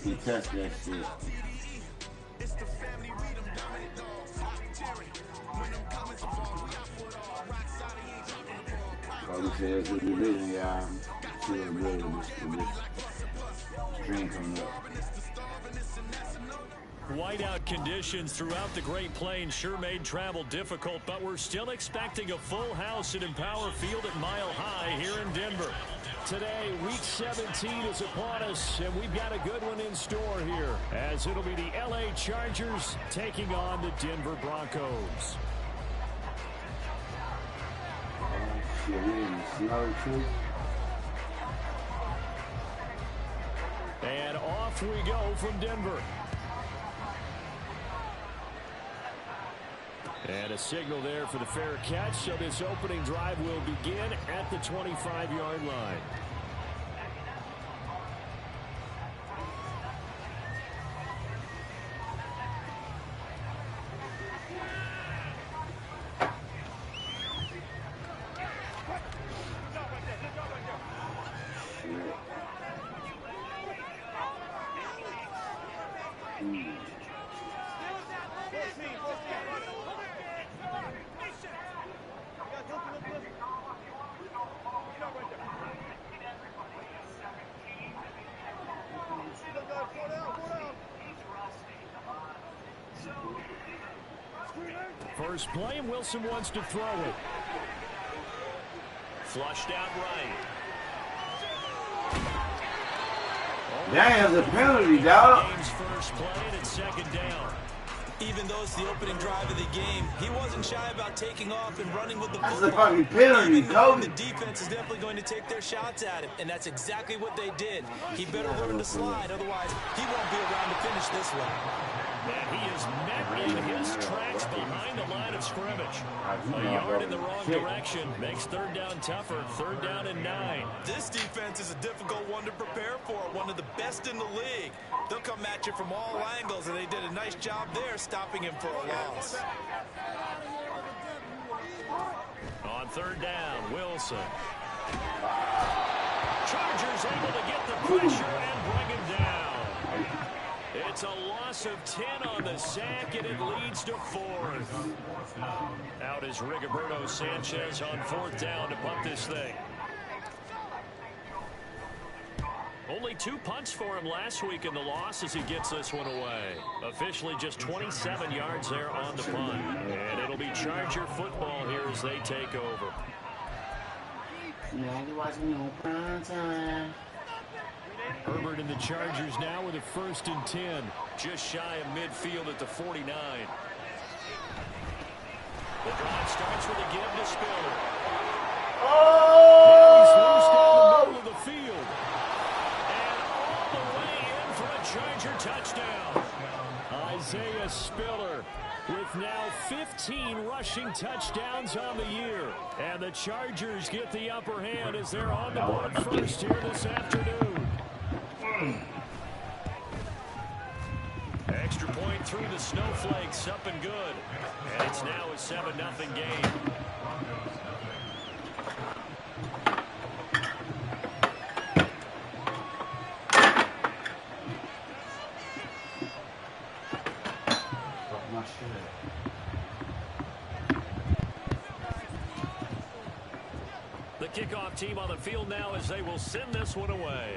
He touched that shit. Like we said, it's a division, y'all. See what's good with this stream coming up. Whiteout conditions throughout the Great Plains sure made travel difficult, but we're still expecting a full house at Empower Field at Mile High here in Denver. Today, Week 17 is upon us, and we've got a good one in store here, as it'll be the LA Chargers taking on the Denver Broncos. Shit, we in the snow too. And off we go from Denver. And a signal there for the fair catch, so this opening drive will begin at the 25-yard line. First play, and Wilson wants to throw it. Flushed out right. Damn, it's a penalty, dog. Game's first play, and it's second down. Even though it's the opening drive of the game, he wasn't shy about taking off and running with the ball. That's a fucking penalty, Kobe. The defense is definitely going to take their shots at him, and that's exactly what they did. He better learn to slide, otherwise he won't be around to finish this one. And he is met in his tracks behind the line of scrimmage. A yard in the wrong direction makes third down tougher. Third down and 9. This defense is a difficult one to prepare for, one of the best in the league. They'll come at you from all angles, and they did a nice job there stopping him for a loss. On third down, Wilson. Chargers able to get the pressure and bring him down. It's a loss of 10 on the sack, and it leads to 4th. Out is Rigoberto Sanchez on 4th down to punt this thing. Only 2 punts for him last week in the loss as he gets this one away. Officially just 27 yards there on the punt. And it'll be Charger football here as they take over. Yeah, you watching me on prime time. Herbert and the Chargers now with a 1st and 10. Just shy of midfield at the 49. The drive starts with a give to Spiller. Oh! He's loose down the middle of the field. And all the way in for a Charger touchdown. Isaiah Spiller with now 15 rushing touchdowns on the year. And the Chargers get the upper hand as they're on the board first here this afternoon. Extra point through the snowflakes, up and good. And it's now a 7-0 game. The kickoff team on the field now as they will send this one away.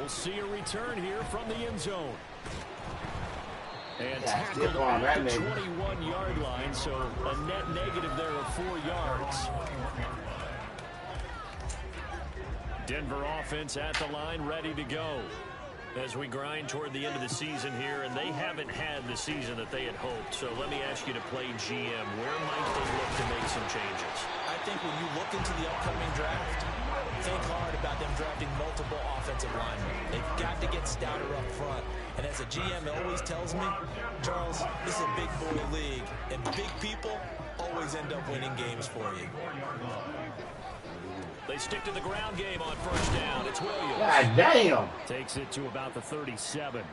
See a return here from the end zone. And tackled at the 21-yard line, so a net negative there of 4 yards. Denver offense at the line, ready to go. As we grind toward the end of the season here, and they haven't had the season that they had hoped. So let me ask you to play GM. Where might they look to make some changes? I think when you look into the upcoming draft, think hard about them drafting multiple offensive linemen. They've got to get stouter up front. And as a GM always tells me, Charles, this is a big boy league, and big people always end up winning games for you. They stick to the ground game on first down. It's Williams. God damn. Takes it to about the 37.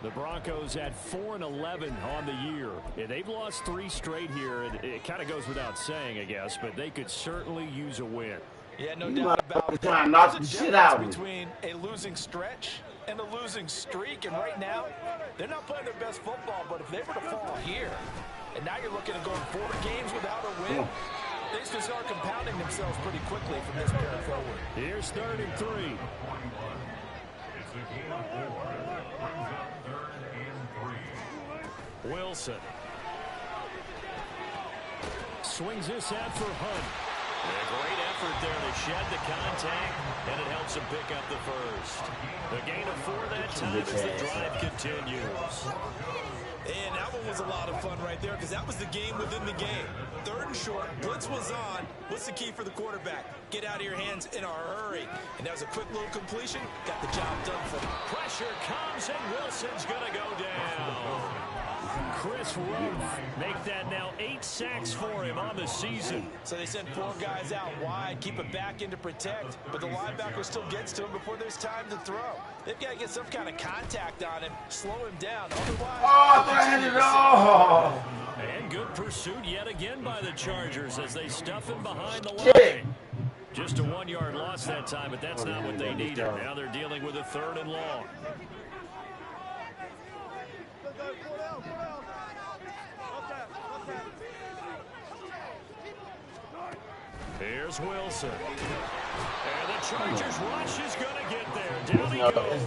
The Broncos at 4-11 on the year. Yeah, they've lost 3 straight here. It kind of goes without saying, I guess, but they could certainly use a win. Yeah, no You doubt about motherfuckers that. trying to knock the There's a shit out of me. difference between a losing stretch and a losing streak, and right now, they're not playing their best football, but if they were to fall here, and now you're looking at going 4 games without a win, things just start compounding themselves pretty quickly from this point forward. Here's 3rd and 3. Wilson. Swings this out for Hunt. A great effort there to shed the contact, and it helps him pick up the first. The gain of 4 that time as the drive continues. And that one was a lot of fun right there because that was the game within the game. 3rd and short, blitz was on. What's the key for the quarterback? Get out of your hands in a hurry. And that was a quick little completion. Got the job done for him. Pressure comes, and Wilson's going to go down. Chris Rumph make that now 8 sacks for him on the season. So they send 4 guys out wide, keep it back in to protect, but the linebacker still gets to him before there's time to throw. They've got to get some kind of contact on him, slow him down. Otherwise, and good pursuit yet again by the Chargers as they stuff him behind the line. Just a 1-yard loss that time, but that's not what they needed. Now they're dealing with a 3rd and long. Here's Wilson. And the Chargers rush is going to get there. Down he goes.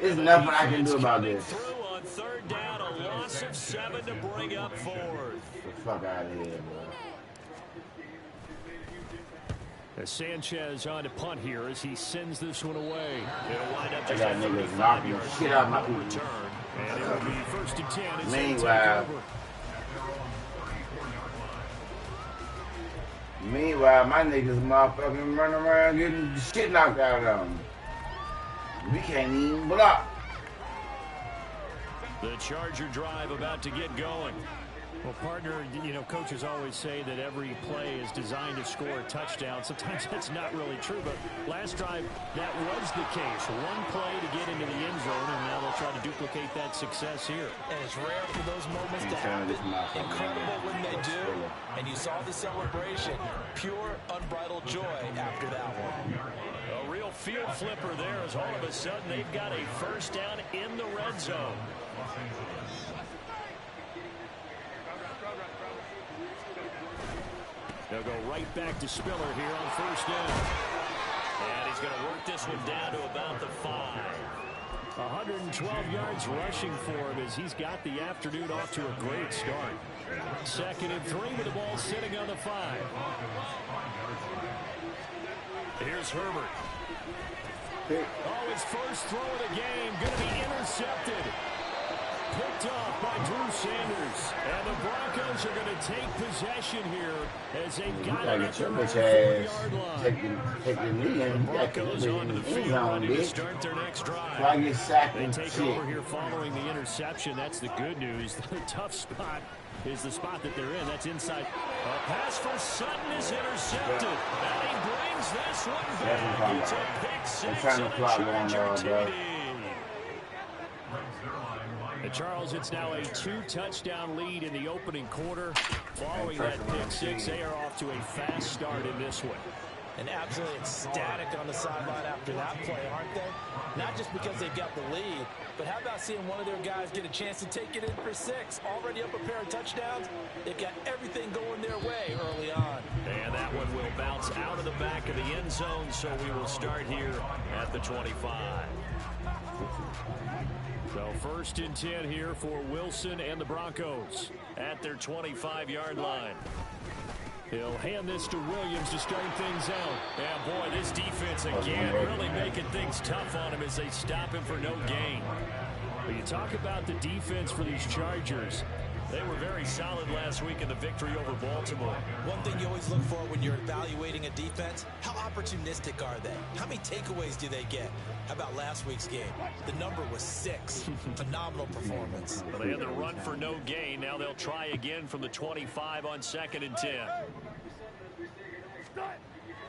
There's nothing I can do about this. Through on 3rd down, a loss of 7 to bring up 4th. Get the fuck out of here, bro. As Sanchez on to punt here as he sends this one away. It'll wind up I just got a niggas knocking the shit out of my return. And it will be 1st and 10 as Meanwhile, my niggas motherfucking running around getting the shit knocked out of them. We can't even block. The Charger drive about to get going. Well, partner, you know, coaches always say that every play is designed to score a touchdown. Sometimes that's not really true, but last drive, that was the case. 1 play to get into the end zone, and now they'll try to duplicate that success here. And it's rare for those moments to happen. Incredible when they do. And you saw the celebration. Pure, unbridled joy after that one. A real field flipper there as all of a sudden they've got a 1st down in the red zone. They'll go right back to Spiller here on 1st down. And he's going to work this one down to about the 5. 112 yards rushing for him as he's got the afternoon off to a great start. 2nd and 3 with the ball sitting on the 5. Here's Herbert. Oh, his first throw of the game going to be intercepted. Picked off by Drew Sanders. And the Broncos are going to take possession here as they've got it at the 4-yard line. Take the knee and Broncos onto the field ready to start their next drive. I get sacked They and take shit. over here following the interception. That's the good news. The tough spot is the spot that they're in. That's inside. A pass for Sutton is intercepted. And he brings this one back. It's a pick 6 and a Charger TD. And Charles, it's now a 2-touchdown lead in the opening quarter. Following that pick 6, they are off to a fast start in this one. And absolutely ecstatic on the sideline after that play, aren't they? Not just because they've got the lead, but how about seeing one of their guys get a chance to take it in for 6? Already up a pair of touchdowns. They've got everything going their way early on. And that one will bounce out of the back of the end zone, so we will start here at the 25. So 1st and 10 here for Wilson and the Broncos at their 25-yard line. He'll hand this to Williams to start things out. Yeah, boy, this defense again really making things tough on him as they stop him for no gain. But you talk about the defense for these Chargers. They were very solid last week in the victory over Baltimore. One thing you always look for when you're evaluating a defense, how opportunistic are they? How many takeaways do they get? How about last week's game? The number was 6. Phenomenal performance. Well, they had the run for no gain. Now they'll try again from the 25 on 2nd and 10.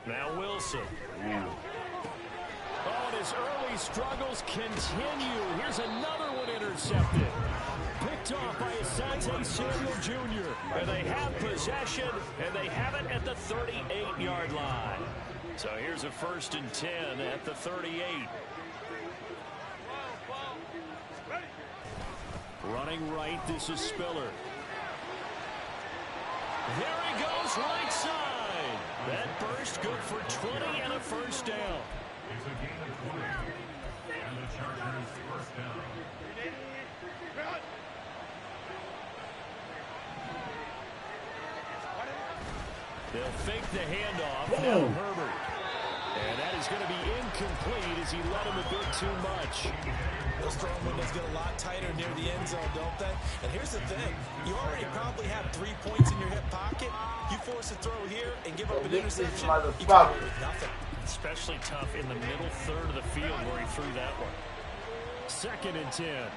Now Wilson. Oh, and his early struggles continue. Here's another one intercepted. picked off by Asante Samuel Jr. And they have possession, and they have it at the 38-yard line. So here's a 1st and 10 at the 38. Running right, this is Spiller. There he goes, right side. That burst good for 20 and a 1st down. It's a gain of 20. And the Chargers 1st down. They'll fake the handoff. Now Herbert. And that is going to be incomplete as he let him a bit too much. Those throwing windows get a lot tighter near the end zone, don't they? And here's the thing. You already probably have 3 points in your hip pocket. You force a throw here and give up an interception, you come away with nothing. Especially tough in the middle third of the field where he threw that one. 2nd and 10.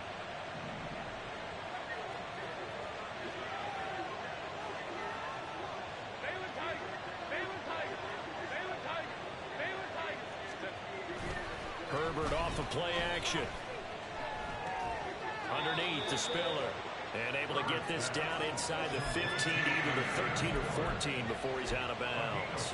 Herbert off of play action. Underneath to Spiller. And able to get this down inside the 15, either the 13 or 14 before he's out of bounds.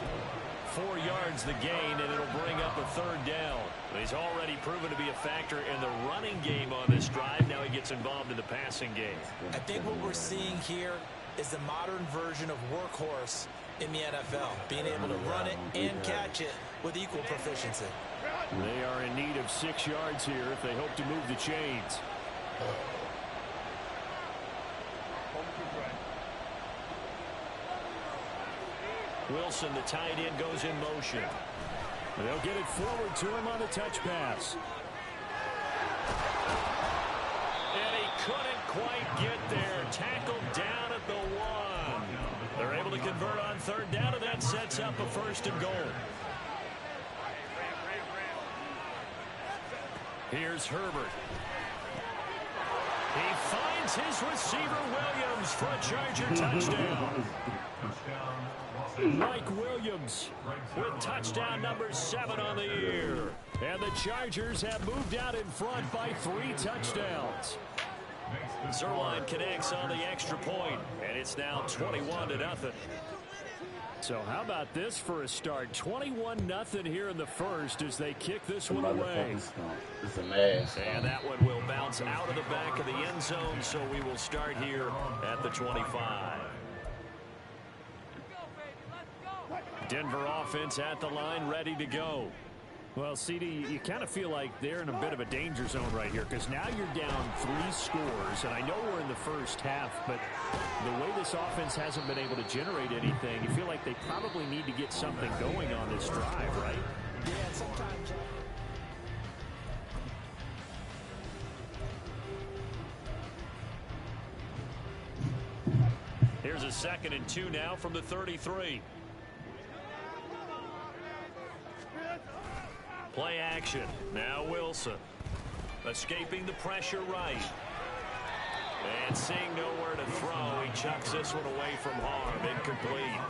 4 yards the gain, and it'll bring up a 3rd down. He's already proven to be a factor in the running game on this drive. Now he gets involved in the passing game. I think what we're seeing here is the modern version of workhorse in the NFL. Being able to run it and catch it with equal proficiency. They are in need of 6 yards here if they hope to move the chains. Wilson, the tight end, goes in motion. They'll get it forward to him on the touch pass. And he couldn't quite get there. Tackled down at the 1. They're able to convert on 3rd down, and that sets up a 1st and goal. Here's Herbert. He finds his receiver Williams for a Charger touchdown. Mike Williams with touchdown number 7 on the year. And the Chargers have moved out in front by 3 touchdowns. Zerline connects on the extra point, and it's now 21-0. So how about this for a start? 21-0 here in the first as they kick this one away. It's a mess. And that one will bounce out of the back of the end zone, so we will start here at the 25. Denver offense at the line, ready to go. Well, CD, you kind of feel like they're in a bit of a danger zone right here because now you're down 3 scores, and I know we're in the first half, but the way this offense hasn't been able to generate anything, you feel like they probably need to get something going on this drive, right? Yeah, sometimes. Here's a 2nd and 2 now from the 33. Play action. Now Wilson. Escaping the pressure right. And seeing nowhere to throw, he chucks this one away from harm. Incomplete.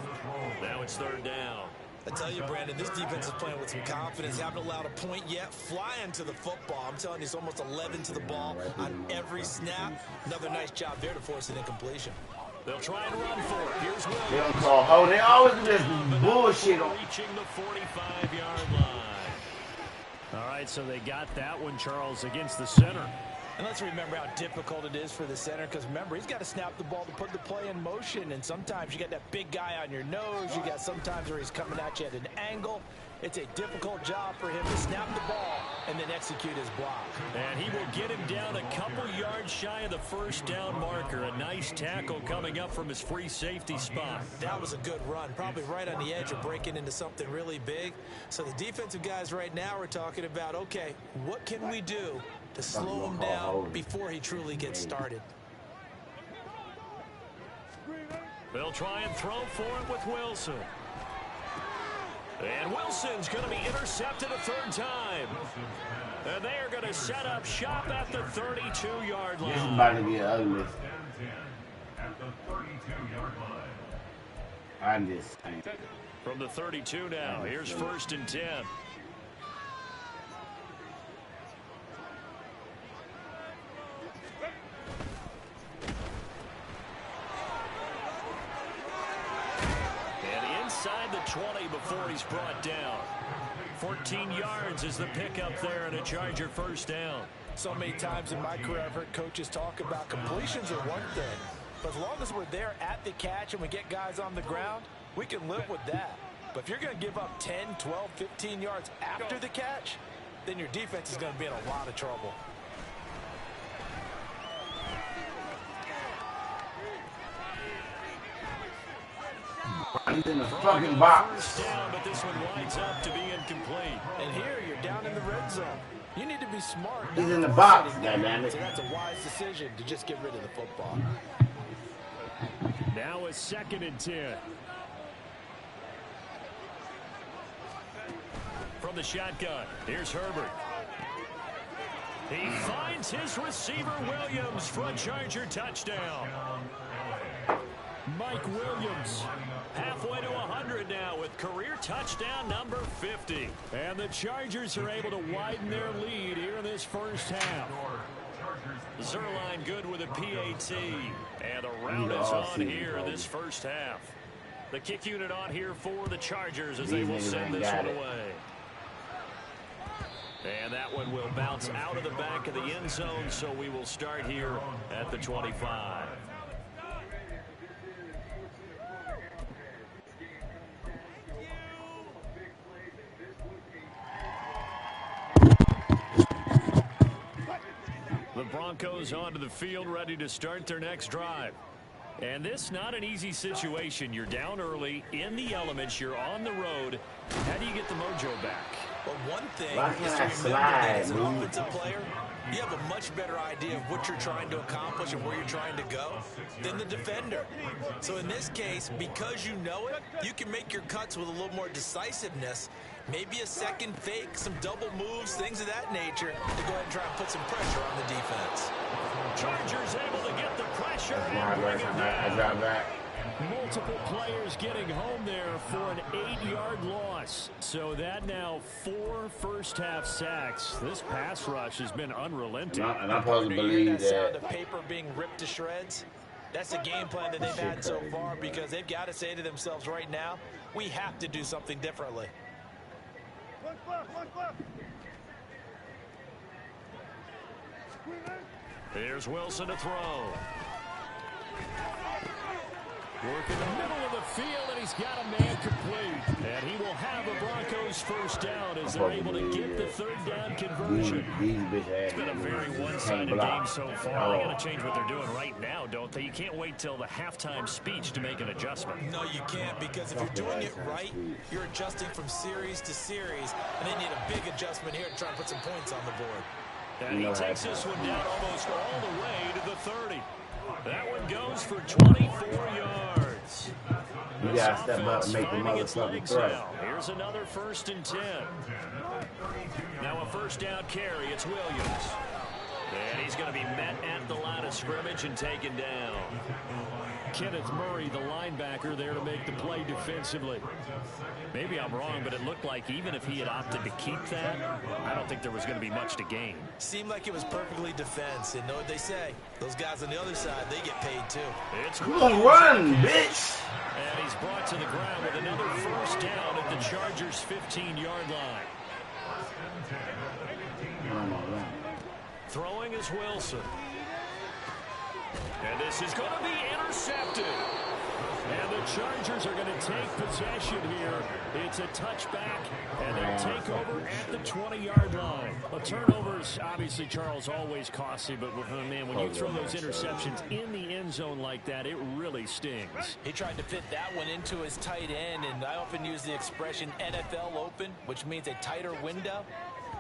Now it's 3rd down. I tell you, Brandon, this defense is playing with some confidence. Haven't allowed a point yet. Flying to the football. I'm telling you, it's almost 11 to the ball on every snap. Another nice job there to force an incompletion. They'll try and run for it. Here's Wilson. They don't call hold. They always do this bullshit. Reaching the 45-yard line. All right, so they got that one, Charles, against the center. And let's remember how difficult it is for the center, because remember, he's got to snap the ball to put the play in motion, and sometimes you got that big guy on your nose. You got sometimes where he's coming at you at an angle. It's a difficult job for him to snap the ball and then execute his block. And he will get him down a couple yards shy of the 1st down marker. A nice tackle coming up from his free safety spot. That was a good run, probably right on the edge of breaking into something really big. So the defensive guys right now are talking about, okay, what can we do to slow him down before he truly gets started? They'll try and throw for it with Wilson. And Wilson's going to be intercepted a 3rd time. And they are going to set up shop at the 32-yard line. This is about to be ugly. At the 32-yard line. I'm just saying. From the 32 now, here's 1st and 10. 20 before he's brought down. 14 yards is the pickup there and a Charger first down. So many times in my career I've heard coaches talk about completions are one thing. But as long as we're there at the catch and we get guys on the ground, we can live with that. But if you're going to give up 10, 12, 15 yards after the catch, then your defense is going to be in a lot of trouble. He's in the fucking box. First down, but this one winds up to be incomplete. And here you're down in the red zone. You need to be smart. He's in the box, goddammit. So that's a wise decision to just get rid of the football. Now a 2nd and 10. From the shotgun, here's Herbert. He finds his receiver Williams for a Charger touchdown. Mike Williams halfway to 100 now with career touchdown number 50. And the Chargers are able to widen their lead here in this first half. Zerline good with a PAT. And the round is on here in this first half. The kick unit on here for the Chargers as they will send this one away. And that one will bounce out of the back of the end zone, so we will start here at the 25. The Broncos onto the field, ready to start their next drive. And this not an easy situation. You're down early, in the elements, you're on the road. How do you get the mojo back? Well, one thing Why is can't to I remember slide, that as an dude? offensive player, you have a much better idea of what you're trying to accomplish and where you're trying to go than the defender. So in this case, because you know it, you can make your cuts with a little more decisiveness, maybe a second fake, some double moves, things of that nature, to go ahead and try and put some pressure on the defense. Chargers able to get the pressure That's and bring it I down. drop back. Multiple players getting home there for an 8-yard loss. So that now 4 first-half sacks. This pass rush has been unrelenting. And I'm supposed to You hear believe that sound that. of paper being ripped to shreds? That's the game plan that they've had so far, because they've got to say to themselves right now, we have to do something differently. Here's Wilson to throw. Work in the middle of the field, and he's got a man complete. And he will have a Broncos first down as they're able to get the 3rd down conversion. It's been a very one-sided game so far. They got to change what they're doing right now, don't they? You can't wait till the halftime speech to make an adjustment. No, you can't, because if you're doing it right, you're adjusting from series to series, and they need a big adjustment here to try and put some points on the board. And he takes this one down almost all the way to the 30. That one goes for 24 yards. You gotta step up and make the motherfucking throw. Here's another 1st and 10. Now a first down carry. It's Williams. And he's going to be met at the line of scrimmage and taken down. Kenneth Murray, the linebacker, there to make the play defensively. Maybe I'm wrong, but it looked like even if he had opted to keep that, I don't think there was going to be much to gain. Seemed like it was perfectly defense, and know what they say. Those guys on the other side, they get paid too. It's Come on, run, bitch! And he's brought to the ground with another first down at the Chargers' 15-yard line. Throwing is Wilson. And this is going to be intercepted. And the Chargers are going to take possession here. It's a touchback, and they'll take over at the 20-yard line. Well, turnovers, obviously, Charles, always costly, but man, when you throw those interceptions in the end zone like that, it really stings. He tried to fit that one into his tight end, and I often use the expression NFL open, which means a tighter window.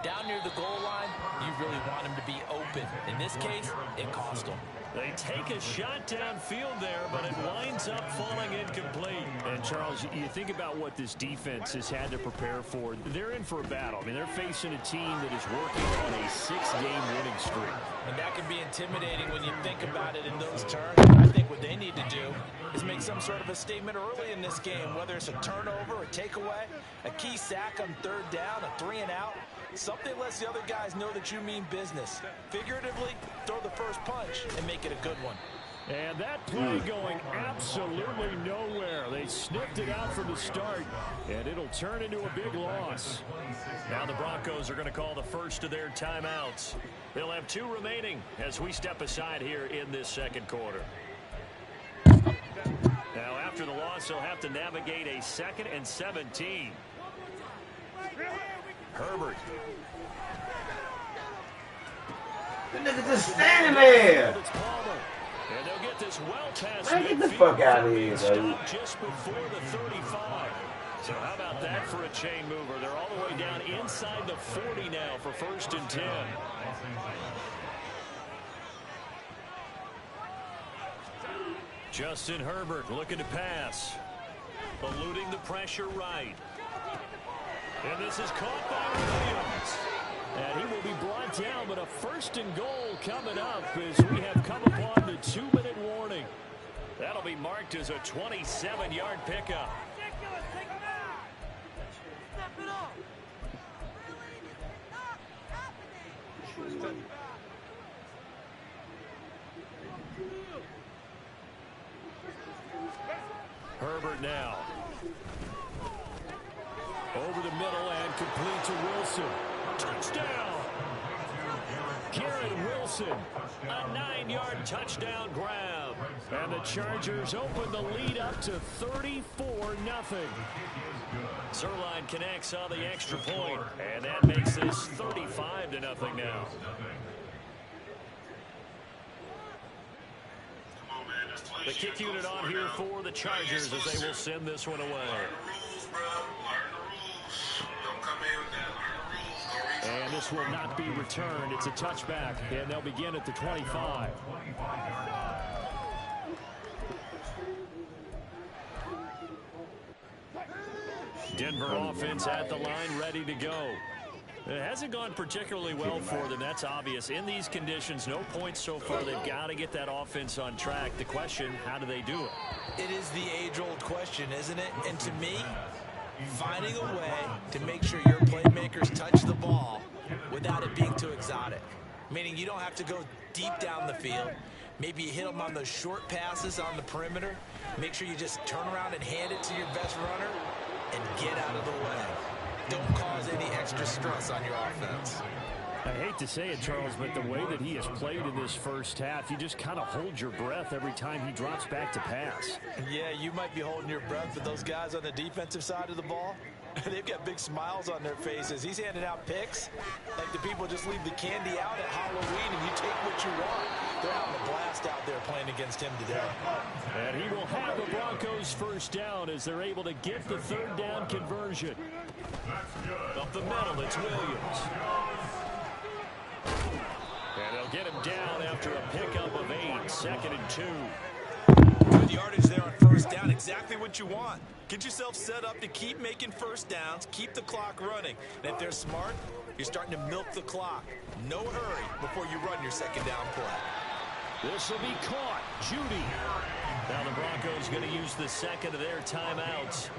Down near the goal line, you really want him to be open. In this case, it cost him. They take a shot downfield there, but it winds up falling incomplete. And, Charles, you think about what this defense has had to prepare for. They're in for a battle. I mean, they're facing a team that is working on a 6-game winning streak. And that can be intimidating when you think about it in those terms. I think what they need to do is make some sort of a statement early in this game, whether it's a turnover, a takeaway, a key sack on 3rd down, a 3-and-out. Something lets the other guys know that you mean business. Figuratively, throw the first punch and make it a good one. And that play going absolutely nowhere. They sniffed it out from the start, and it'll turn into a big loss. Now the Broncos are going to call the first of their timeouts. They'll have 2 remaining as we step aside here in this second quarter. Now after the loss, they'll have to navigate a 2nd and 17. Herbert. The nigga just standing there. And they'll get this well past Man, get the fuck out of here, baby. Just before the 35. So how about that for a chain mover? They're all the way down inside the 40 now for 1st and 10. Justin Herbert looking to pass. Eluding the pressure right. And this is caught by Williams. And he will be brought down, but a 1st and goal coming up as we have come upon the 2-minute warning. That'll be marked as a 27-yard pickup. Herbert now. Over the middle and complete to Wilson. Touchdown! Garrett Wilson, a 9-yard touchdown grab. And the Chargers open the lead up to 34-0. Zerline connects on the extra point, and that makes this 35-0 now. The kick unit on here for the Chargers as they will send this one away. And this will not be returned. It's a touchback, and they'll begin at the 25. Denver offense at the line, ready to go. It hasn't gone particularly well for them. That's obvious. In these conditions, no points so far. They've got to get that offense on track. The question, how do they do it? It is the age-old question, isn't it? And to me, finding a way to make sure your playmakers touch the ball without it being too exotic. Meaning you don't have to go deep down the field. Maybe you hit them on those short passes on the perimeter. Make sure you just turn around and hand it to your best runner and get out of the way. Don't cause any extra stress on your offense. I hate to say it, Charles, but the way that he has played in this first half, you just kind of hold your breath every time he drops back to pass. Yeah, you might be holding your breath, but those guys on the defensive side of the ball, they've got big smiles on their faces. He's handing out picks like the people just leave the candy out at Halloween and you take what you want. They're having a blast out there playing against him today. And he will have the Broncos first down as they're able to get the 3rd down conversion. Up the middle, it's Williams. And they'll get him down after a pickup of 8, 2nd and 2. Good yardage there on 1st down, exactly what you want. Get yourself set up to keep making 1st downs, keep the clock running. And if they're smart, you're starting to milk the clock. No hurry before you run your 2nd down play. This will be caught. Judy. Now the Broncos going to use the 2nd of their timeouts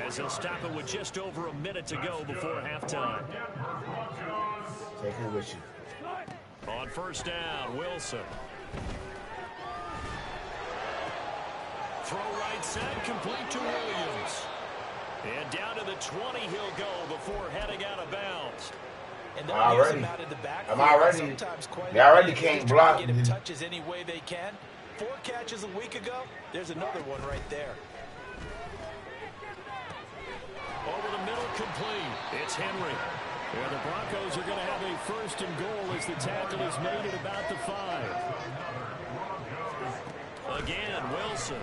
as they'll stop it with just over a minute to go before halftime. Take it with you. On 1st down, Wilson. Throw right side, complete to Williams. And down to the 20 he'll go before heading out of bounds. And already. I'm already. They already can't block. Get him touches any way they can. 4 catches a week ago. There's another one right there. Over the middle, complete. It's Henry. Yeah, the Broncos are going to have a 1st and goal as the tackle is made at about the 5. Again, Wilson.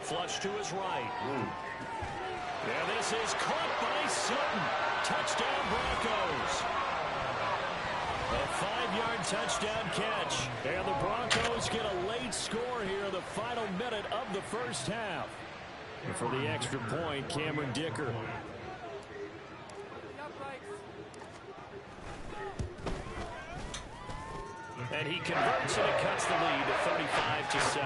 Flush to his right. Yeah, this is caught by Sutton. Touchdown, Broncos. A 5-yard touchdown catch. And the Broncos get a late score here in the final minute of the first half. And for the extra point, Cameron Dicker. And he converts and it cuts the lead to 35-7.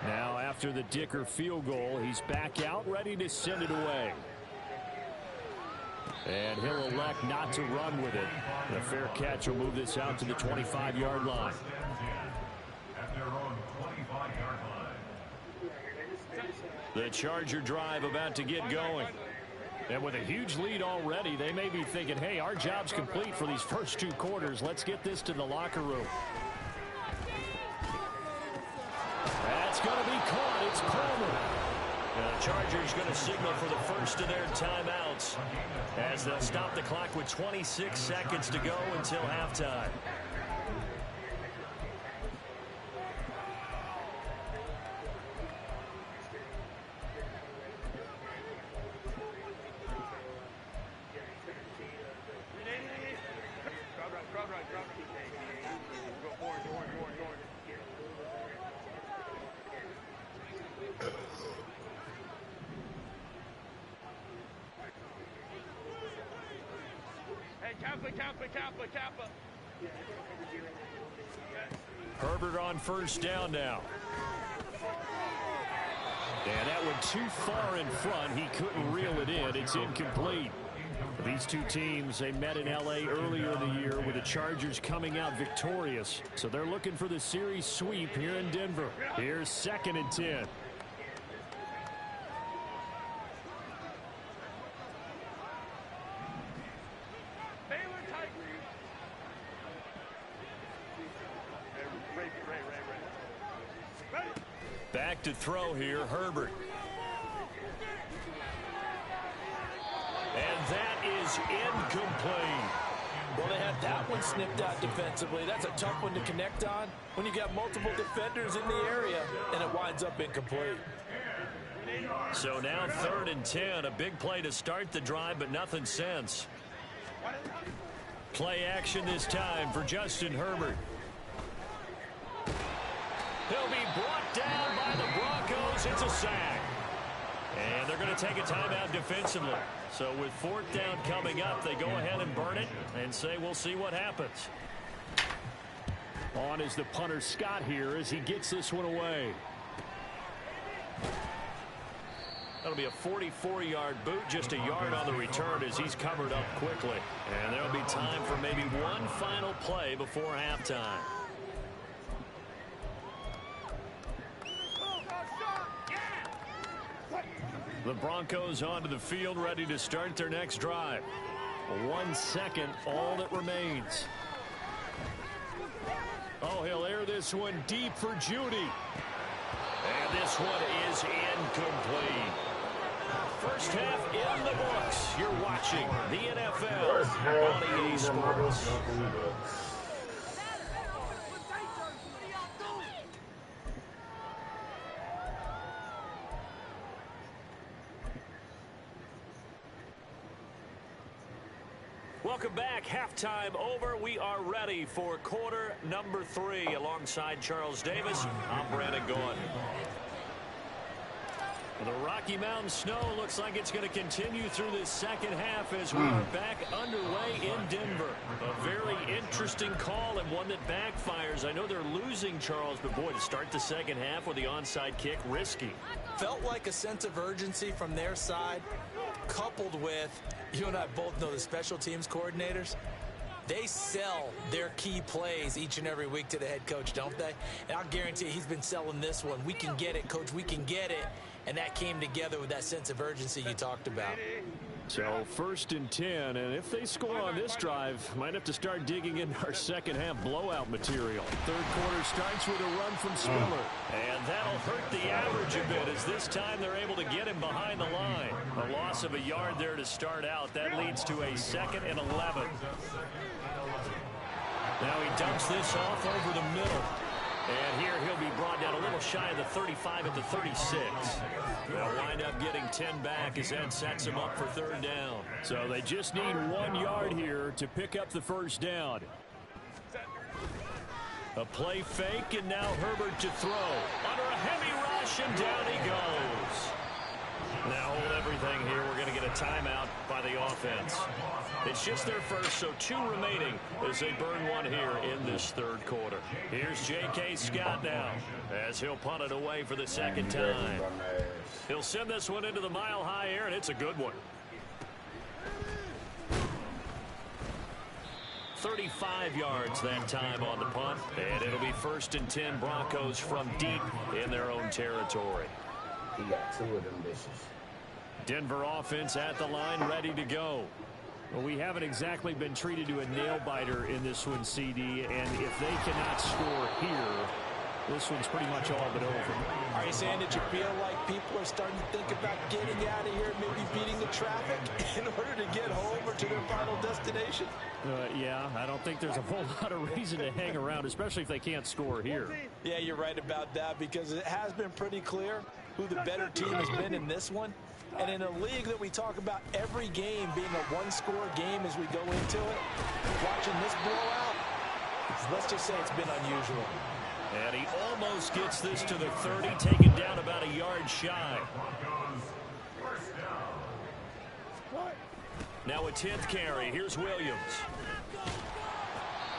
Now after the Dicker field goal, he's back out ready to send it away. And he'll elect not to run with it. The fair catch will move this out to the 25-yard line. At their own 25-yard line. The Charger drive about to get going. And with a huge lead already, they may be thinking, hey, our job's complete for these first 2 quarters. Let's get this to the locker room. That's going to be caught. It's Palmer. The Chargers going to signal for the first of their timeouts as they'll stop the clock with 26 seconds to go until halftime. Herbert on first down now. And that went too far in front. He couldn't reel it in. It's incomplete. These two teams, they met in L.A. earlier in the year with the Chargers coming out victorious. So they're looking for the series sweep here in Denver. Here's 2nd and 10. Back to throw here, Herbert. And that is incomplete. Well, they had that one snipped out defensively. That's a tough one to connect on when you got multiple defenders in the area, and it winds up incomplete. So now 3rd and 10, a big play to start the drive, but nothing since. Play action this time for Justin Herbert. He'll be brought down by the Broncos. It's a sack. And they're going to take a timeout defensively. So with 4th down coming up, they go ahead and burn it and say we'll see what happens. On is the punter Scott here as he gets this one away. That'll be a 44-yard boot, just a yard on the return as he's covered up quickly. And there'll be time for maybe one final play before halftime. The Broncos onto the field, ready to start their next drive. 1 second, all that remains. Oh, he'll air this one deep for Judy. And this one is incomplete. First half in the books. You're watching the NFL on EA Sports. Welcome back. Halftime over. We are ready for quarter number 3. Alongside Charles Davis, I'm Brandon Gaughan. The Rocky Mountain snow looks like it's going to continue through this second half as we are back underway in Denver. A very interesting call and one that backfires. I know they're losing, Charles, but boy, to start the second half with the onside kick, risky. Felt like a sense of urgency from their side, coupled with, you and I both know the special teams coordinators. They sell their key plays each and every week to the head coach, don't they? And I'll guarantee you he's been selling this one. We can get it, coach. We can get it. And that came together with that sense of urgency you talked about. So 1st and 10, and if they score on this drive, might have to start digging in our second half blowout material. Third quarter starts with a run from Spiller. And that'll hurt the average a bit as this time they're able to get him behind the line. A loss of a yard there to start out. That leads to a 2nd and 11. Now he dumps this off over the middle. And here he'll be brought down a little shy of the 35 at the 36. They'll wind up getting 10 back as that sets him up for 3rd down. So they just need 1 yard here to pick up the first down. A play fake, and now Herbert to throw. Under a heavy rush, and down he goes. Now hold everything here. We're going to get a timeout by the offense. It's just their first, so 2 remaining as they burn 1 here in this 3rd quarter. Here's J.K. Scott now as he'll punt it away for the 2nd time. He'll send this one into the mile-high air, and it's a good one. 35 yards that time on the punt. And it'll be 1st and 10 Broncos from deep in their own territory. He got 2 of them bitches. Denver offense at the line, ready to go. Well, we haven't exactly been treated to a nail-biter in this one, CD, and if they cannot score here, this one's pretty much all but over. Are you saying that you feel like people are starting to think about getting out of here, maybe beating the traffic in order to get home or to their final destination? Yeah, I don't think there's a whole lot of reason to hang around, especially if they can't score here. Yeah, you're right about that, because it has been pretty clear who the better team has been in this one. And in a league that we talk about every game being a one-score game as we go into it, watching this blowout, let's just say it's been unusual. And he almost gets this to the 30, taken down about a yard shy. Now a 10th carry. Here's Williams.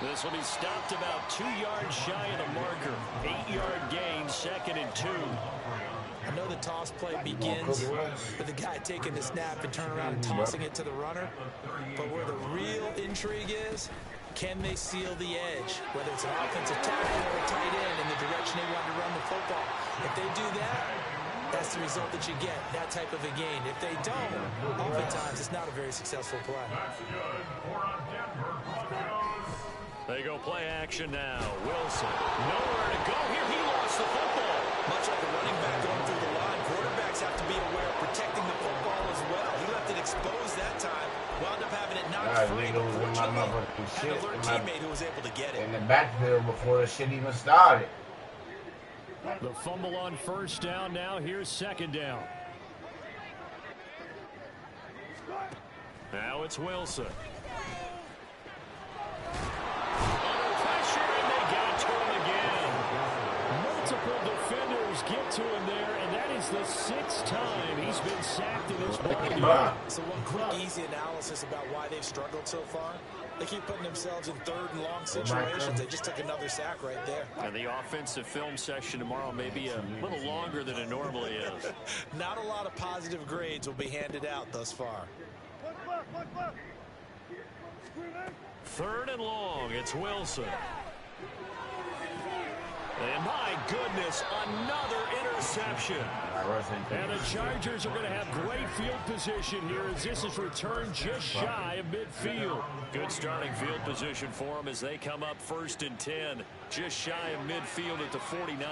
This will be stopped about 2 yards shy of the marker. 8-yard gain, 2nd and 2. I know the toss play begins with the guy taking the snap and turning around and tossing it to the runner. But where the real intrigue is, can they seal the edge? Whether it's an offensive tackle or a tight end in the direction they want to run the football. If they do that, that's the result that you get, that type of a gain. If they don't, oftentimes it's not a very successful play. They go play action now. Wilson, nowhere to go here. He lost the football. Much like a running back going through the line, quarterbacks have to be aware of protecting the football as well. He left it exposed that time. Wound up having it knocked free, but fortunately, had an alert teammate who was able to get it. In the backfield before the shit even started. The fumble on 1st down now. Here's 2nd down. Now it's Wilson. Under pressure, and they got to him again. Multiple defenders get to him there, and that is the 6th time he's been sacked in this ballgame. So one quick, easy analysis about why they've struggled so far. They keep putting themselves in 3rd and long situations. They just took another sack right there. And the offensive film session tomorrow may be a little longer than it normally is. Not a lot of positive grades will be handed out thus far. 3rd and long, it's Wilson. And my goodness, another interception. And the Chargers are going to have great field position here as this is returned just shy of midfield. Good starting field position for them as they come up 1st and 10, just shy of midfield at the 49.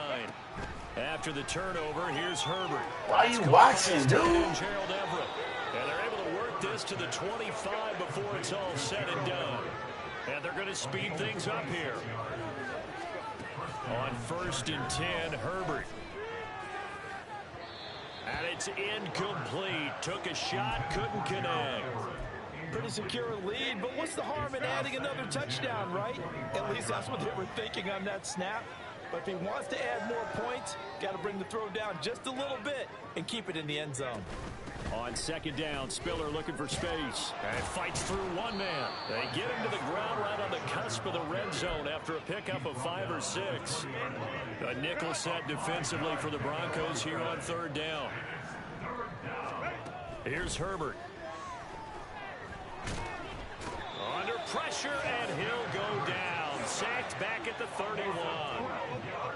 After the turnover, here's Herbert. Why are you watching, dude? Gerald Everett. And they're able to work this to the 25 before it's all said and done. And they're going to speed things up here. On 1st and 10, Herbert. And it's incomplete. Took a shot, couldn't connect. Pretty secure lead, but what's the harm in adding another touchdown, right? At least that's what they were thinking on that snap. But if he wants to add more points, got to bring the throw down just a little bit and keep it in the end zone. On 2nd down, Spiller looking for space. And fights through one man. They get him to the ground right on the cusp of the red zone after a pickup of 5 or 6. A nickel set defensively for the Broncos here on 3rd down. Here's Herbert. Under pressure, and he'll go down. Sacked back at the 31.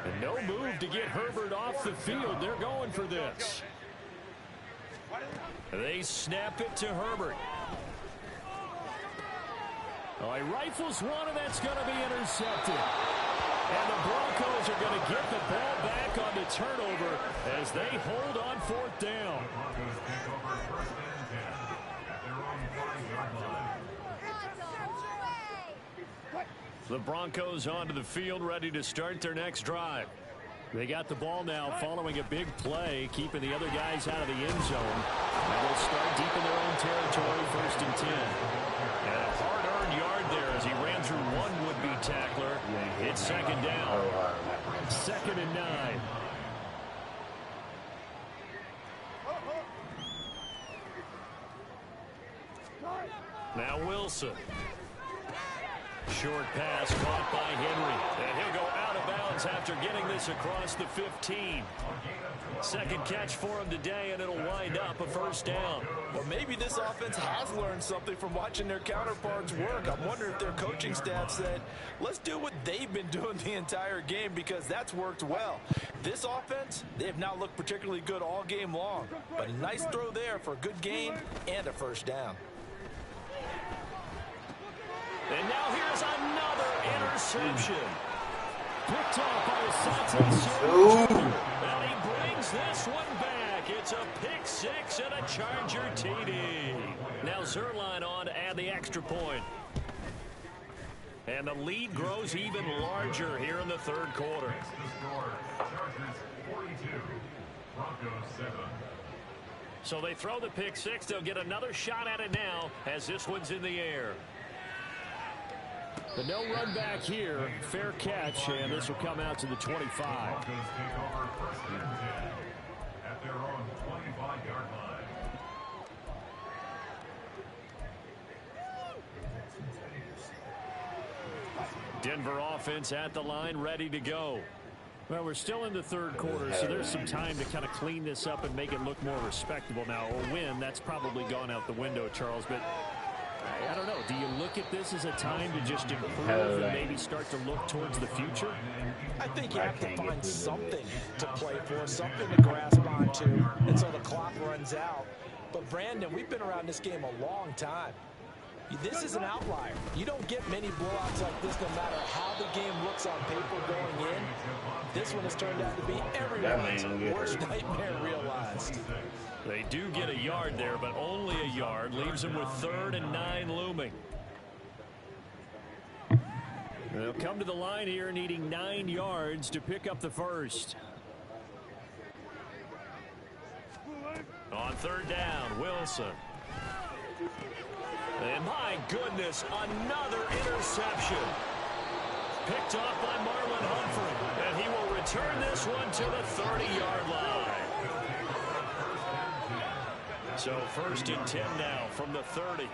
And no move to get Herbert off the field. They're going for this. They snap it to Herbert. Oh, he rifles one, and that's going to be intercepted. And the Broncos are going to get the ball back on the turnover as they hold on 4th down. The Broncos onto the field, ready to start their next drive. They got the ball now following a big play, keeping the other guys out of the end zone. And they'll start deep in their own territory, 1st and 10. And a hard-earned yard there as he ran through one would-be tackler. It's 2nd down. 2nd and 9. Now Wilson. Short pass caught by Henry. And he'll go out of bounds after getting this across the 15. Second catch for him today, and it'll wind up a first down. Well, maybe this offense has learned something from watching their counterparts work. I'm wondering if their coaching staff said, let's do what they've been doing the entire game, because that's worked well. This offense, they have not looked particularly good all game long. But a nice throw there for a good gain and a first down. And now here's another interception. Picked off by Asante. And he brings this one back. It's a pick six and a Charger TD. Now Zerline on to add the extra point. And the lead grows even larger here in the third quarter. Chargers 42, Broncos 7. So they throw the pick six. They'll get another shot at it now as this one's in the air. The no run back here, fair catch, and this will come out to the 25. Broncos take over first and 10 at their own 25-yard line. Denver offense at the line, ready to go. Well, we're still in the third quarter, so there's some time to kind of clean this up and make it look more respectable. Now, a win, that's probably gone out the window, Charles, but I don't know. Do you look at this as a time to just improve and maybe start to look towards the future? I think you have to find something to play for, something to grasp onto until the clock runs out. But, Brandon, we've been around this game a long time. This is an outlier. You don't get many blowouts like this no matter how the game looks on paper going in. This one has turned out to be everyone's worst nightmare realized. They do get a yard there, but only a yard. Leaves them with 3rd and 9 looming. They'll come to the line here needing 9 yards to pick up the first. On 3rd down, Wilson. And my goodness, another interception. Picked off by Marlon Humphrey. And he will return this one to the 30-yard line. So 1st and 10 now from the 30.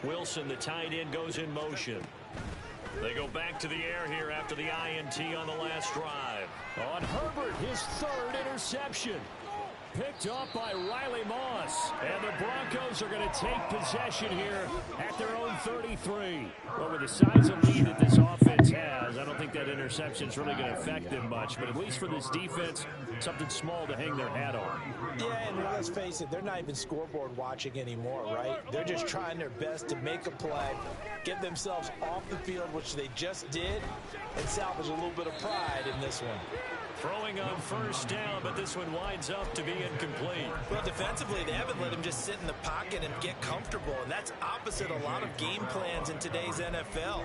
Wilson, the tight end, goes in motion. They go back to the air here after the INT on the last drive. On Herbert, his 3rd interception. Picked off by Riley Moss. And the Broncos are going to take possession here at their own 33. Well, with the size of lead that this offense has, I don't think that interception is really going to affect them much. But at least for this defense, something small to hang their hat on. Yeah, and let's face it, they're not even scoreboard watching anymore, right? They're just trying their best to make a play, get themselves off the field, which they just did, and salvage a little bit of pride in this one. Throwing on 1st down, but this one winds up to be incomplete. Well, defensively, they haven't let him just sit in the pocket and get comfortable, and that's opposite a lot of game plans in today's NFL.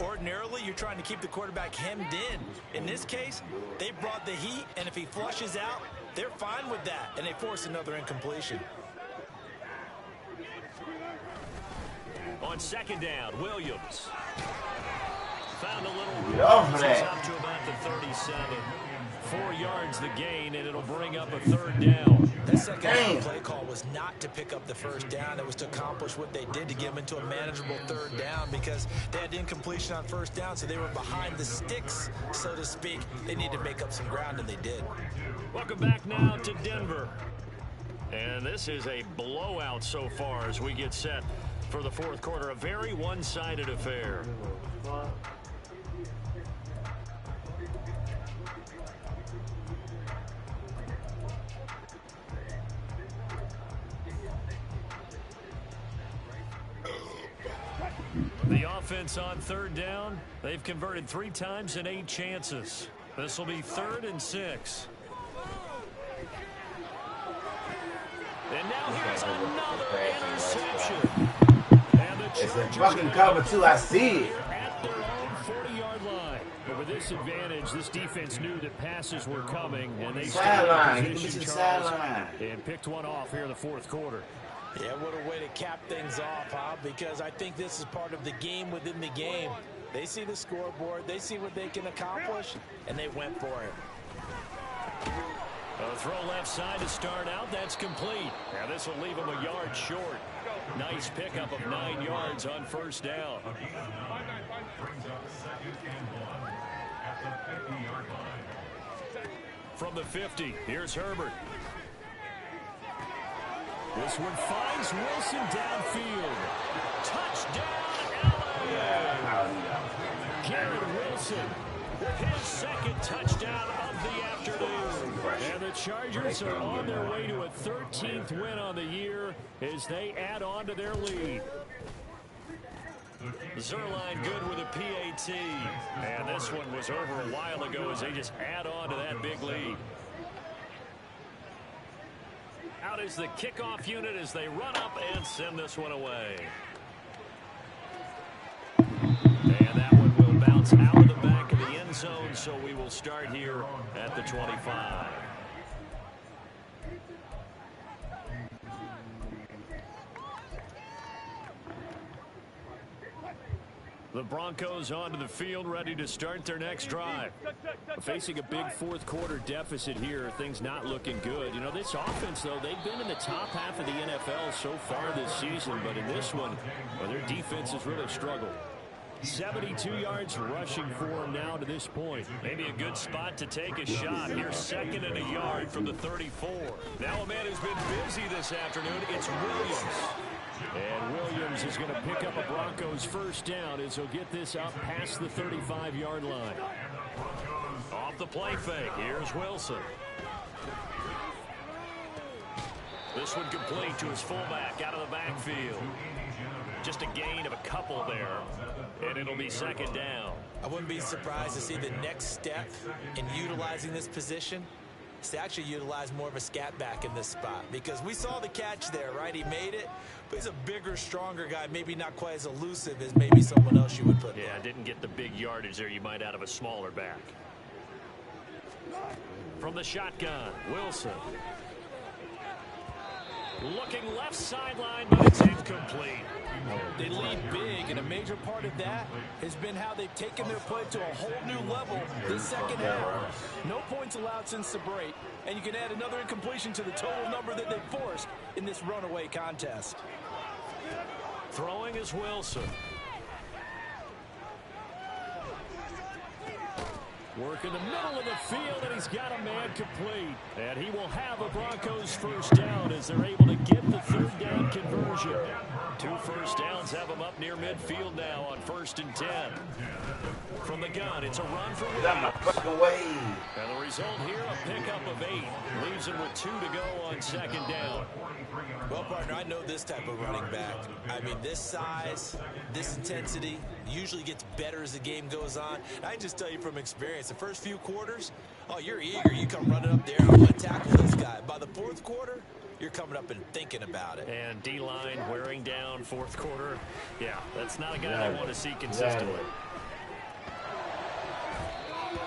Ordinarily, you're trying to keep the quarterback hemmed in. In this case, they brought the heat, and if he flushes out, they're fine with that, and they force another incompletion. On 2nd down, Williams. Found a little Get off of It's that. up to about the 37. 4 yards the gain, and it'll bring up a 3rd down. That second down play call was not to pick up the 1st down. It was to accomplish what they did to get them into a manageable 3rd down, because they had incompletion on 1st down, so they were behind the sticks, so to speak. They needed to make up some ground, and they did. Welcome back now to Denver. And this is a blowout so far as we get set for the 4th quarter. A very one-sided affair. The offense on 3rd down, they've converted 3 times in 8 chances. This will be 3rd and 6. And now here's another interception. And the It's a Chargers fucking cover too. I see it. at their own 40-yard line. But with this advantage, this defense knew that passes were coming, and they Sideline. stayed in Get position, to the Charles, sideline. and picked one off here in the 4th quarter. Yeah, what a way to cap things off, huh? Because I think this is part of the game within the game. They see the scoreboard, they see what they can accomplish, and they went for it. A throw left side to start out. That's complete. Now this will leave him a yard short. Nice pickup of 9 yards on first down. Brings up 2nd and 1 at the 50-yard line. From the 50, here's Herbert. This one finds Wilson downfield. Touchdown, LA! Garrett Wilson with his 2nd touchdown of the afternoon. And the Chargers are on their way to a 13th win on the year as they add on to their lead. Zerline good with a PAT. And this one was over a while ago as they just add on to that big lead. Out is the kickoff unit as they run up and send this one away. And that one will bounce out of the back of the end zone, so we will start here at the 25. The Broncos onto the field, ready to start their next drive. Facing a big fourth quarter deficit here, things not looking good. You know, this offense, though, they've been in the top half of the NFL so far this season, but in this one, well, their defense has really struggled. 72 yards rushing for him now to this point. Maybe a good spot to take a shot. Here's 2nd and a yard from the 34. Now a man who's been busy this afternoon, it's Williams. And Williams is going to pick up a Broncos first down as he'll get this up past the 35-yard line. Off the play fake, here's Wilson. This one complete to his fullback out of the backfield. Just a gain of a couple there, and it'll be 2nd down. I wouldn't be surprised to see the next step in utilizing this position is to actually utilize more of a scat back in this spot, because we saw the catch there, right? He made it, but he's a bigger, stronger guy, maybe not quite as elusive as maybe someone else you would put there. Yeah, didn't get the big yardage there you might out of a smaller back. From the shotgun, Wilson. Looking left sideline, but it's incomplete. They lead big, and a major part of that has been how they've taken their play to a whole new level this second half. No points allowed since the break, and you can add another incompletion to the total number that they forced in this runaway contest. Throwing is Wilson. Work in the middle of the field, and he's got a man complete. And he will have a Broncos first down as they're able to get the 3rd down conversion. 2 first downs have him up near midfield now on 1st and 10. From the gun, it's a run for Williams. Got my fucking way. And the result here, a pickup of 8. Leaves him with 2 to go on 2nd down. Well, partner, I know this type of running back. I mean, this size, this intensity usually gets better as the game goes on. I can just tell you from experience, the first few quarters, oh, you're eager. You come running up there, I'm going to tackle this guy. By the 4th quarter, you're coming up and thinking about it. And D-line wearing down 4th quarter. Yeah, that's not a guy I want to see consistently.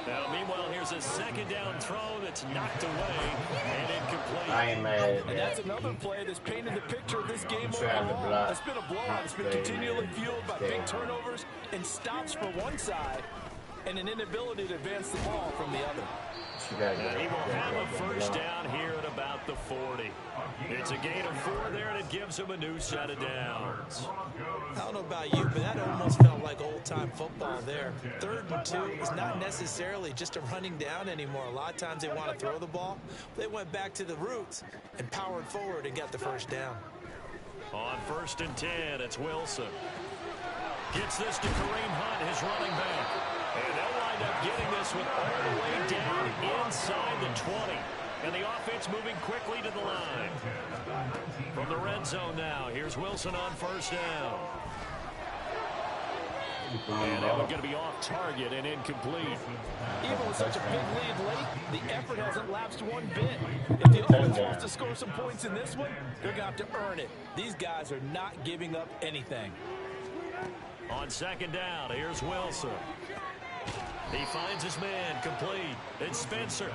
Now, meanwhile, here's a 2nd down throw that's knocked away and incomplete. I ain't mad. And that's another play that's painted the picture of this game overall. It's been a blowout. It's been continually fueled by big turnovers and stops for one side and an inability to advance the ball from the other. And he will have a first down here at about the 40. It's a gain of 4 there, and it gives him a new set of downs. I don't know about you, but that almost felt like old-time football there. 3rd and 2 is not necessarily just a running down anymore. A lot of times they want to throw the ball. They went back to the roots and powered forward and got the first down. On 1st and 10, it's Wilson. Gets this to Kareem Hunt, his running back. And they'll wind up getting this one all the way down inside the 20. And the offense moving quickly to the line. From the red zone now, here's Wilson on 1st down. And that one's going to be off target and incomplete. Even with such a big lead late, the effort hasn't lapsed one bit. If the offense wants to score some points in this one, they're going to have to earn it. These guys are not giving up anything. On 2nd down, here's Wilson. He finds his man complete. It's Spencer.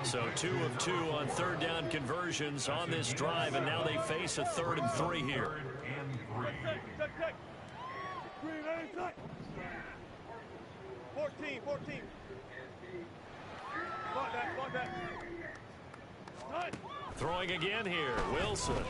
So 2 of 2 on 3rd down conversions on this drive, and now they face a 3rd and 3 here. 14. Throwing again here, Wilson.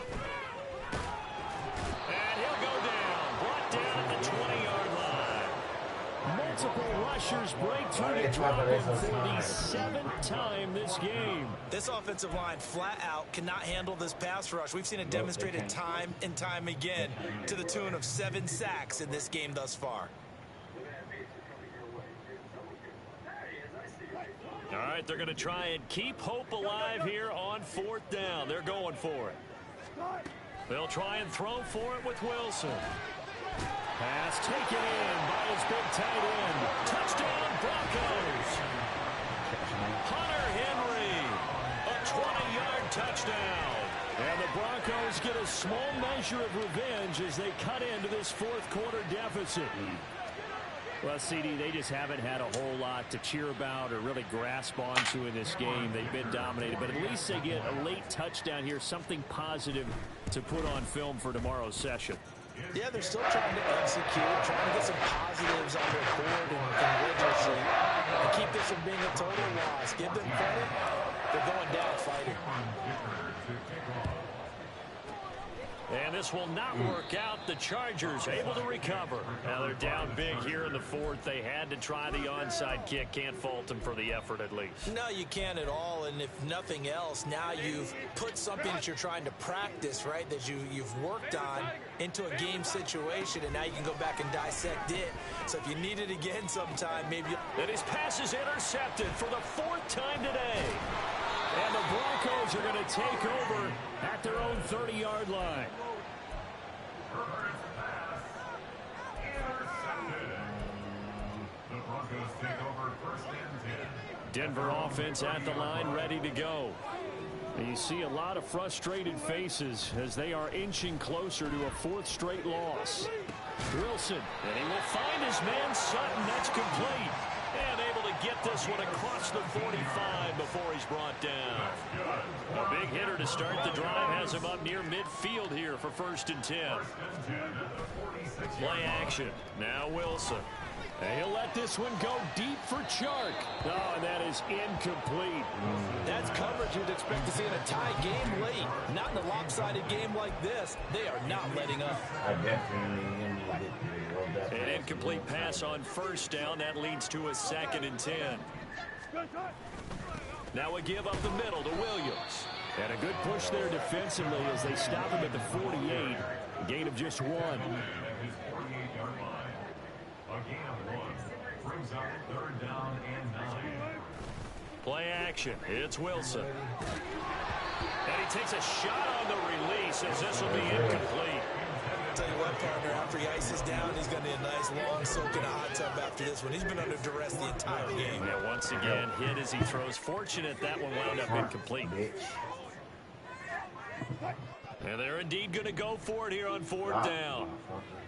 Multiple rushers break through to drop him for the 7th time this game. This offensive line flat out cannot handle this pass rush. We've seen it demonstrated time and time again to the tune of 7 sacks in this game thus far. All right, they're going to try and keep hope alive here on 4th down. They're going for it. They'll try and throw for it with Wilson. Pass taken in by his big tight end. Touchdown, Broncos. Hunter Henry, a 20-yard touchdown. And the Broncos get a small measure of revenge as they cut into this 4th quarter deficit. Well, CD, they just haven't had a whole lot to cheer about or really grasp onto in this game. They've been dominated, but at least they get a late touchdown here, something positive to put on film for tomorrow's session. Yeah, they're still trying to execute, trying to get some positives on their board and widget sheet, and keep this from being a total loss. Give them credit. They're going down fighting. And this will not work out. The Chargers able to recover. Now they're down big here in the 4th. They had to try the onside kick. Can't fault them for the effort at least. No, you can't at all. And if nothing else, now you've put something that you're trying to practice, right, that you've worked on into a game situation, and now you can go back and dissect it. So if you need it again sometime, maybe. And his pass is intercepted for the 4th time today. And the Broncos are going to take over at their own 30-yard line. The Broncos take over 1st and 10. Denver offense at the line, ready to go. And you see a lot of frustrated faces as they are inching closer to a 4th straight loss. Wilson, and he will find his man Sutton. That's complete. And able to get this one across the 45 before he's brought down. A big hitter to start the drive has him up near midfield here for 1st and 10. Play action. Now Wilson. and he'll let this one go deep for Chark. Oh, and that is incomplete. That's coverage you'd expect to see in a tie game late. Not in a lopsided game like this. They are not letting up. An incomplete pass on 1st down. That leads to a 2nd and 10. Now a give up the middle to Williams. And a good push there defensively as they stop him at the 48. A gain of just 1. Play action. It's Wilson. And he takes a shot on the release as this will be incomplete. Tell you what, partner, after he ices down, he's going to need a nice long soak in a hot tub after this one. He's been under duress the entire game. Yeah, once again, hit as he throws. Fortunate that one wound up incomplete. And they're indeed going to go for it here on 4th down.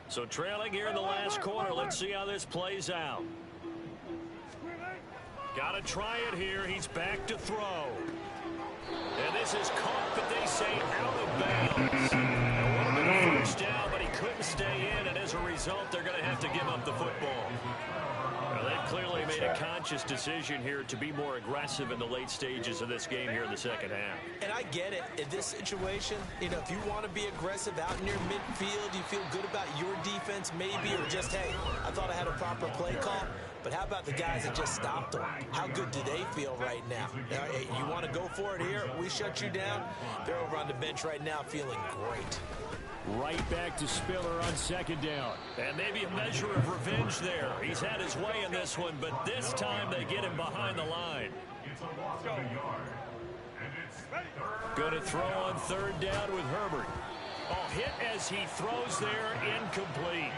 So trailing here in the last quarter. Let's see how this plays out. Got to try it here. He's back to throw. And this is caught, but they say out of bounds. It would have been a 1st down, but he couldn't stay in, and as a result, they're going to have to give up the football. Well, they've clearly made a conscious decision here to be more aggressive in the late stages of this game here in the 2nd half. And I get it. In this situation, you know, if you want to be aggressive out near midfield, you feel good about your defense maybe, or just, hey, I thought I had a proper play call. But how about the guys that just stopped them? How good do they feel right now? Hey, you want to go for it here? We shut you down? They're over on the bench right now feeling great. Right back to Spiller on 2nd down. And maybe a measure of revenge there. He's had his way in this one, but this time they get him behind the line. Going to throw on 3rd down with Herbert. Oh, hit as he throws there, incomplete.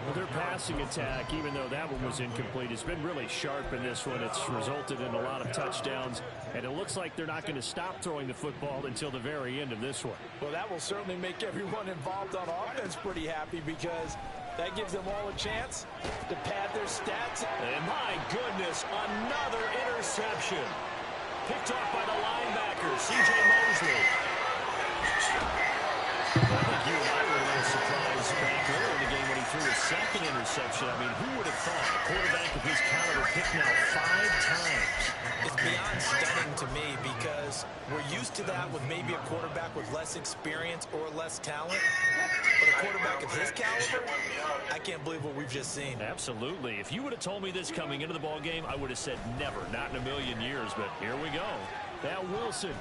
Well, their passing attack, even though that one was incomplete, has been really sharp in this one. It's resulted in a lot of touchdowns, and it looks like they're not going to stop throwing the football until the very end of this one. Well, that will certainly make everyone involved on offense pretty happy, because that gives them all a chance to pad their stats. And my goodness, another interception. Picked off by the linebacker, C.J. Mosley. I think you and I were a little surprised back earlier in the game when he threw his 2nd interception. I mean, who would have thought a quarterback of his caliber picked now 5 times? It's beyond stunning to me, because we're used to that with maybe a quarterback with less experience or less talent. But a quarterback of his caliber, I can't believe what we've just seen. Absolutely. If you would have told me this coming into the ball game, I would have said never, not in a million years. But here we go. Now Wilson.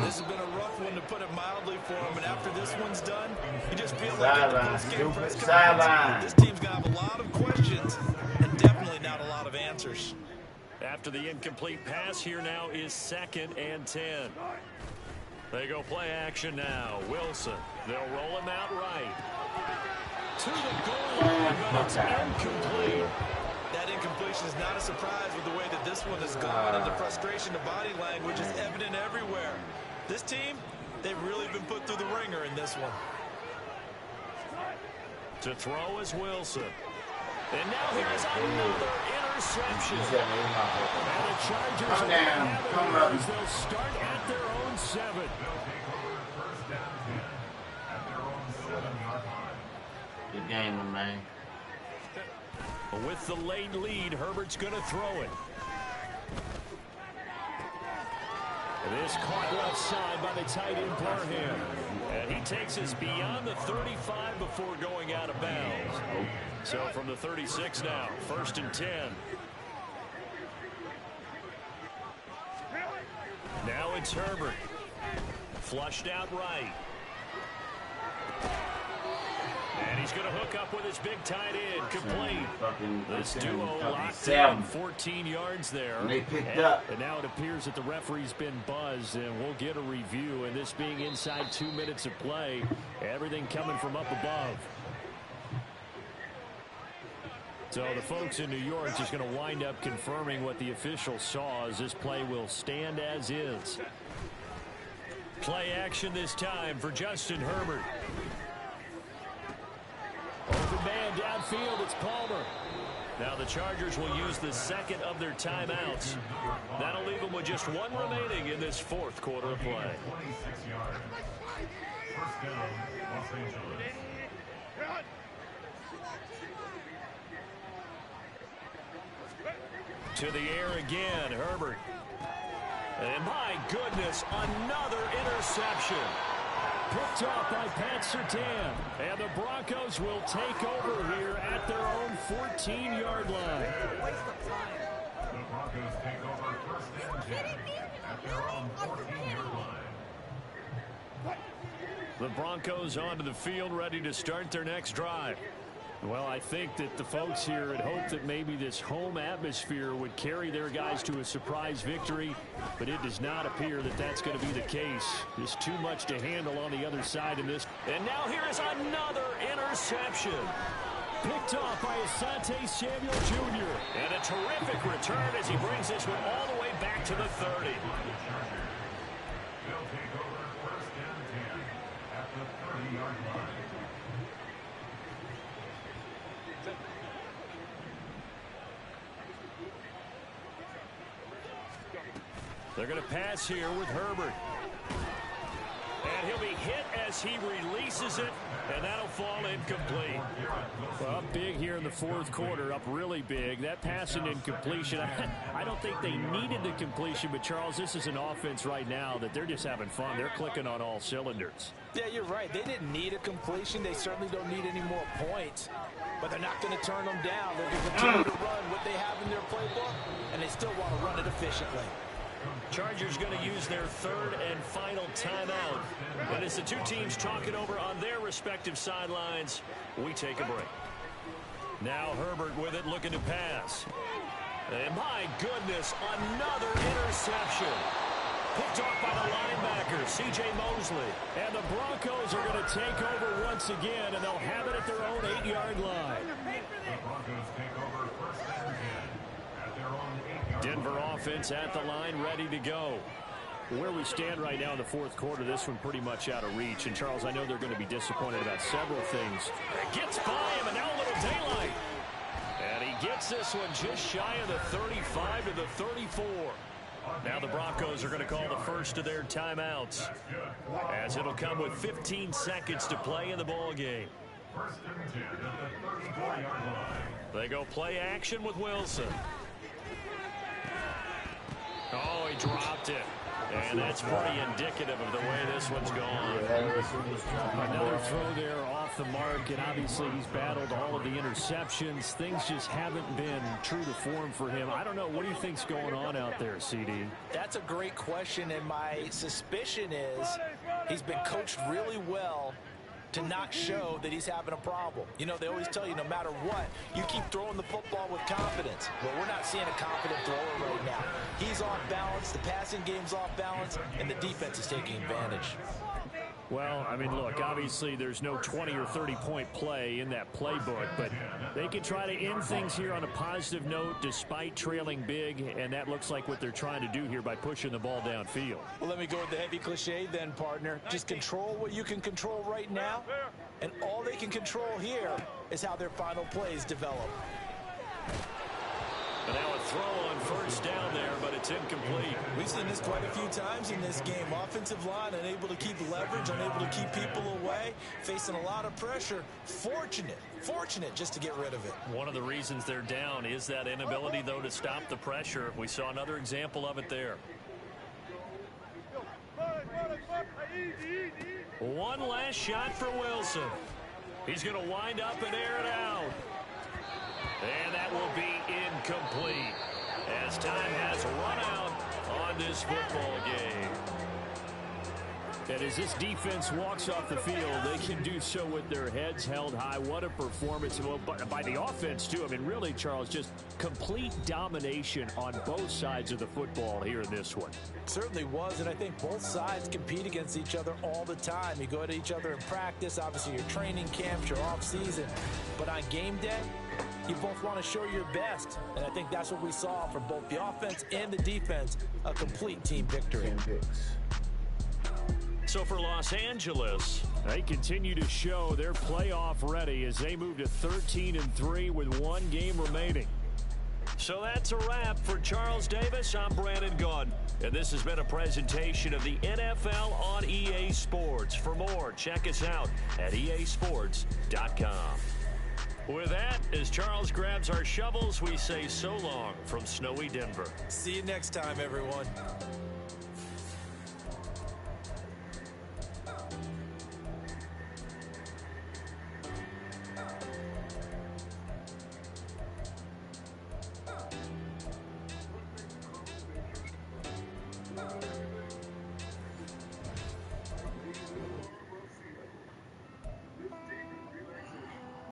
This has been a rough one, to put it mildly, for him. And after this one's done, you just feel like at the post-game press conference, this team's going to have a lot of questions and definitely not a lot of answers. After the incomplete pass, here now is 2nd and 10. They go play action now. Wilson. They'll roll him out right. To the goal line, but it's incomplete. That incompletion is not a surprise with the way that this one has gone, and the frustration of body language is evident everywhere. This team, they've really been put through the ringer in this one. To throw is Wilson. And now here's another interception. And the Chargers come down. Come up. They'll start at their own 7. Good game, man. With the late lead, Herbert's going to throw it. This caught left side by the tight end Parham. And he takes us beyond the 35 before going out of bounds. So from the 36 now, 1st and 10. Now it's Herbert. Flushed out right. And he's going to hook up with his big tight end, complete. This duo locked in 14 yards there. And they picked up. And now it appears that the referee's been buzzed, and we'll get a review. And this being inside 2 minutes of play, everything coming from up above. So the folks in New York just going to wind up confirming what the official saw, as this play will stand as is. Play action this time for Justin Herbert. Open man downfield, it's Palmer. Now the Chargers will use the 2nd of their timeouts. That'll leave them with just 1 remaining in this 4th quarter of play. 26 yards. First down, Los Angeles. To the air again, Herbert. And my goodness, another interception. Picked off by Pat Surtain. And the Broncos will take over here at their own 14-yard line. The Broncos take over 1st and 10 at their own 14-yard line. The Broncos onto the field, ready to start their next drive. Well, I think that the folks here had hoped that maybe this home atmosphere would carry their guys to a surprise victory, but it does not appear that that's going to be the case. There's too much to handle on the other side in this. And now here is another interception. Picked off by Asante Samuel Jr. And a terrific return as he brings this one all the way back to the 30. They'll take over 1st and 10 at the 30-yard line. They're going to pass here with Herbert. And he'll be hit as he releases it, and that'll fall incomplete. Well, up big here in the 4th quarter, up really big. That pass and incompletion, I don't think they needed the completion, but Charles, this is an offense right now that they're just having fun. They're clicking on all cylinders. Yeah, you're right. They didn't need a completion. They certainly don't need any more points, but they're not going to turn them down. They're going to continue to run what they have in their playbook, and they still want to run it efficiently. Chargers going to use their 3rd and final timeout. And as the two teams talk it over on their respective sidelines, we take a break. Now Herbert with it, looking to pass. And my goodness, another interception. Picked off by the linebacker, C.J. Mosley. And the Broncos are going to take over once again, and they'll have it at their own 8-yard line. The Broncos take over 1st and 10 at their own 8-yard line. Denver offense at the line, ready to go. Where we stand right now in the 4th quarter, this one pretty much out of reach. And, Charles, I know they're going to be disappointed about several things. It gets by him, and now a little daylight. And he gets this one just shy of the 35 to the 34. Now the Broncos are going to call the first of their timeouts, as it'll come with 15 seconds to play in the ball game. 1st and 10 at the 34-yard line. They go play action with Wilson. Oh, he dropped it. And that's pretty indicative of the way this one's gone. Another throw there off the mark, and obviously he's battled all of the interceptions. Things just haven't been true to form for him. I don't know. What do you think's going on out there, CD? That's a great question, and my suspicion is he's been coached really well to not show that he's having a problem. You know, they always tell you no matter what, you keep throwing the football with confidence. Well, we're not seeing a confident thrower right now. He's off balance, the passing game's off balance, and the defense is taking advantage. Well, I mean, look, obviously there's no 20 or 30-point play in that playbook, but they can try to end things here on a positive note despite trailing big, and that looks like what they're trying to do here by pushing the ball downfield. Well, let me go with the heavy cliche then, partner. Just control what you can control right now, and all they can control here is how their final plays develop. And now a throw on first down there, but it's incomplete. We've seen this quite a few times in this game. Offensive line unable to keep leverage, unable to keep people away, facing a lot of pressure. Fortunate just to get rid of it. One of the reasons they're down is that inability, though, to stop the pressure. We saw another example of it there. One last shot for Wilson. He's going to wind up and air it out. And that will be incomplete as time has run out on this football game. And as this defense walks off the field, they can do so with their heads held high. What a performance by the offense, too. I mean, really, Charles, just complete domination on both sides of the football here in this one. Certainly was, and I think both sides compete against each other all the time. You go at each other in practice, obviously your training camps, your off-season. But on game day, you both want to show your best, and I think that's what we saw from both the offense and the defense, a complete team victory. 10 picks. So for Los Angeles, they continue to show they're playoff ready as they move to 13-3 with one game remaining. so that's a wrap for Charles Davis. I'm Brandon Gaudin, and this has been a presentation of the NFL on EA Sports. For more, check us out at easports.com. With that, as Charles grabs our shovels, we say so long from snowy Denver. See you next time, everyone.